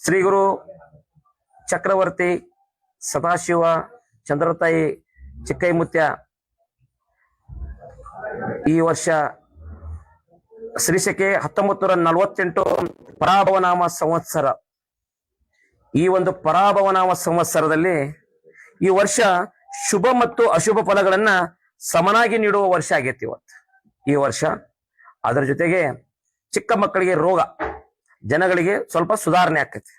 ಶ್ರೀ ಗುರು ಚಕ್ರವರ್ತಿ ಸದಾಶಿವ ಚಂದ್ರತಾಯಿ ಚಿಕ್ಕೈಮುತ್ಯ ಈ ವರ್ಷ ಶ್ರೀಶಕೆ 1948 ಪರಾಭವನಾಮ ಸಂವತ್ಸರ. ಈ ಒಂದು ಪರಾಭವನಾಮ ಸಂವತ್ಸರದಲ್ಲಿ ಈ ವರ್ಷ ಶುಭ ಮತ್ತು ಅಶುಭ ಫಲಗಳನ್ನ ಸಮನಾಗಿ ನೀಡುವ ವರ್ಷ ಆಗೈತಿ ಇವತ್ತು ಈ ವರ್ಷ. ಅದರ ಜೊತೆಗೆ ಚಿಕ್ಕ ಮಕ್ಕಳಿಗೆ ರೋಗ, ಜನಗಳಿಗೆ ಸ್ವಲ್ಪ ಸುಧಾರಣೆ ಆಕತಿ,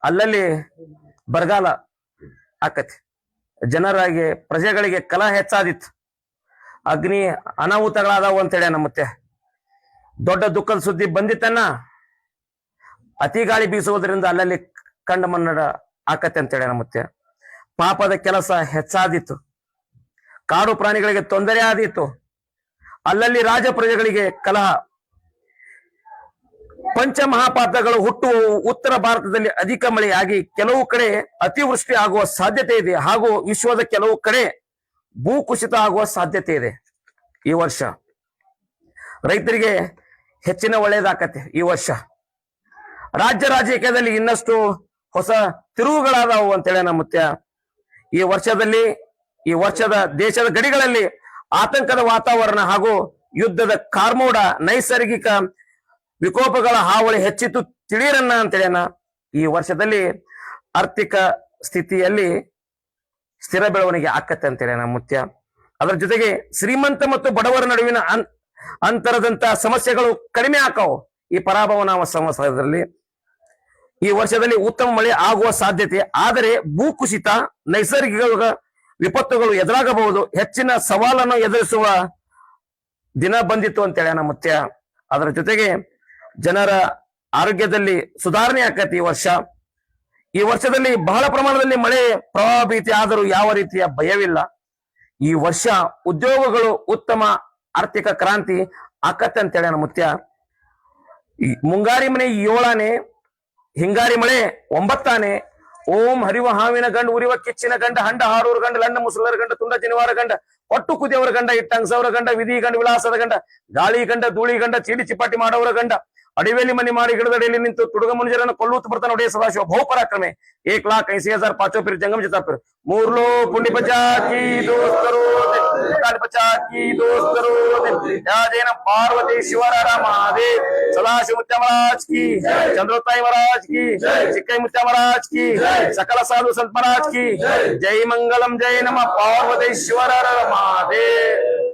ಅಲ್ಲಲ್ಲಿ ಬರಗಾಲ ಆಕತಿ, ಜನರಿಗೆ ಪ್ರಜೆಗಳಿಗೆ ಕಲಹ ಹೆಚ್ಚಾದಿತ್ತು, ಅಗ್ನಿ ಅನಾಹುತಗಳಾದವು ಅಂತೇಳಿ ನಮ್ಮತ್ತೆ ದೊಡ್ಡ ದುಃಖದ ಸುದ್ದಿ ಬಂದಿತ್ತನ್ನ. ಅತಿ ಗಾಳಿ ಬೀಸುವುದರಿಂದ ಅಲ್ಲಲ್ಲಿ ಕಂಡ ಮನ್ನಡ ಆಕತ್ತೆ ಅಂತೇಳಿ ನಮ್ಮತ್ತೆ. ಪಾಪದ ಕೆಲಸ ಹೆಚ್ಚಾದಿತ್ತು, ಕಾಡು ಪ್ರಾಣಿಗಳಿಗೆ ತೊಂದರೆ ಆದಿತ್ತು, ಅಲ್ಲಲ್ಲಿ ರಾಜ ಪ್ರಜೆಗಳಿಗೆ ಕಲಹ. ಪಂಚಮಹಾಪಾತಗಳು ಹುಟ್ಟುವ ಉತ್ತರ ಭಾರತದಲ್ಲಿ ಅಧಿಕ ಮಳೆಯಾಗಿ ಕೆಲವು ಕಡೆ ಅತಿವೃಷ್ಟಿ ಆಗುವ ಸಾಧ್ಯತೆ ಇದೆ, ಹಾಗೂ ವಿಶ್ವದ ಕೆಲವು ಕಡೆ ಭೂಕುಸಿತ ಆಗುವ ಸಾಧ್ಯತೆ ಇದೆ. ಈ ವರ್ಷ ರೈತರಿಗೆ ಹೆಚ್ಚಿನ ಒಳ್ಳೆಯದಾಕತ್ತೆ. ಈ ವರ್ಷ ರಾಜ್ಯ ರಾಜಕೀಯದಲ್ಲಿ ಇನ್ನಷ್ಟು ಹೊಸ ತಿರುವುಗಳಾದವು ಅಂತೇಳಿ ನಮ್ಮತ್ಯ. ಈ ವರ್ಷದ ದೇಶದ ಗಡಿಗಳಲ್ಲಿ ಆತಂಕದ ವಾತಾವರಣ ಹಾಗೂ ಯುದ್ಧದ ಕಾರ್ಮೋಡ, ನೈಸರ್ಗಿಕ ವಿಕೋಪಗಳ ಹಾವಳಿ ಹೆಚ್ಚಿತು ತಿಳಿಯರನ್ನ ಅಂತೇಳಿನ. ಈ ವರ್ಷದಲ್ಲಿ ಆರ್ಥಿಕ ಸ್ಥಿತಿಯಲ್ಲಿ ಸ್ಥಿರ ಬೆಳವಣಿಗೆ ಆಕತ್ತೆ ಅಂತೇಳಿ ಮುತ್ಯ. ಅದರ ಜೊತೆಗೆ ಶ್ರೀಮಂತ ಮತ್ತು ಬಡವರ ನಡುವಿನ ಅಂತರದಂತ ಸಮಸ್ಯೆಗಳು ಕಡಿಮೆ ಆಕಾವು ಈ ಪರಾಭವನಾಮ ಸಂವತ್ಸರದಲ್ಲಿ. ಈ ವರ್ಷದಲ್ಲಿ ಉತ್ತಮ ಮಳೆ ಆಗುವ ಸಾಧ್ಯತೆ, ಆದರೆ ಭೂಕುಸಿತ, ನೈಸರ್ಗಿಕ ವಿಪತ್ತುಗಳು ಎದುರಾಗಬಹುದು. ಹೆಚ್ಚಿನ ಸವಾಲನ್ನು ಎದುರಿಸುವ ದಿನ ಬಂದಿತ್ತು ಅಂತೇಳಿ ಮುತ್ಯ. ಅದರ ಜೊತೆಗೆ ಜನರ ಆರೋಗ್ಯದಲ್ಲಿ ಸುಧಾರಣೆ ಆಕತಿ ಈ ವರ್ಷ. ಈ ವರ್ಷದಲ್ಲಿ ಬಹಳ ಪ್ರಮಾಣದಲ್ಲಿ ಮಳೆ ಪ್ರವಾಹ ಭೀತಿ ಆದರೂ ಯಾವ ರೀತಿಯ ಭಯವಿಲ್ಲ. ಈ ವರ್ಷ ಉದ್ಯೋಗಗಳು ಉತ್ತಮ ಆರ್ಥಿಕ ಕ್ರಾಂತಿ ಆಕತ್ತೆ ಅಂತೇಳಿ ಮುತ್ಯ. ಮುಂಗಾರಿ ಮನೆ 7ಆನೆ, ಹಿಂಗಾರಿ ಮಳೆ 9ಆನೆ. ಓಂ ಹರಿವ ಹಾವಿನ ಗಂಡ, ಉರಿವ ಕಿಚ್ಚಿನ ಗಂಡ, ಹಂಡ ಹಾರೂರ ಗಂಡ, ಲಂಡ ಮುಸುಲರ ಗಂಡ, ತುಂಡ ಜನಿವಾರ ಗಂಡ, ಪಟ್ಟು ಕುದಿಯವರ ಗಂಡ, ಇಟ್ಟಂಗಸವರ ಗಂಡ, ವಿಧಿ ಗಂಡ, ವಿಳಾಸದ ಗಂಡ, ಗಾಳಿ ಗಂಡ, ಧೂಳಿ ಗಂಡ, ಚೀಡಿ ಚಿಪಾಟಿ ಮಾಡೋವರ ಗಂಡ, ಅಡಿವೇಲಿ ಮನಿ ಮಾಡಿ ಗಿಡದಡಿಯಲ್ಲಿ ನಿಂತು ತುಡುಗ ಮನುಜರನ್ನು ಕೊಲ್ಲುತ್ತ ಬರ್ತಾನೆ ಒಡೆಯ ಸದಾಶಿವ ಬಹುಪರಾಕ್ರಮೆ. 1,80,000 ಪಾಚೋ ಫಿರ್ ಜಂಗಮ ಜತಾಪಿರ್ ಮೂರ್ಲೋ ಪುಂಡಿ ಪಚಾಕಿ ದೋಸ್ತರು ಪಚಾಕಿ ದೋಸ್ತರು ಯಾಜೇನ ಪಾರ್ವತಿ ಶಿವರ ಮಹಾದೇವ್ ಸದಾಶಿವ ಮುತ್ಯ ಮಹಾರಾಜ್ ಕಿ, ಚಂದ್ರತಾಯಿ ಮಹಾರಾಜ್ ಕಿ, ಚಿಕ್ಕೈ ಮುತ್ಯ ಮಹಾರಾಜ್ ಕಿ, ಸಕಲ ಸಾಧು ಸಂತ ಮಹಾರಾಜ್ ಕಿ ಜೈ. ಮಂಗಲಂ ಜೈ ನಮ ಪಾರ್ವತಿ ಶಿವರ ಮಹಾದೇವ್.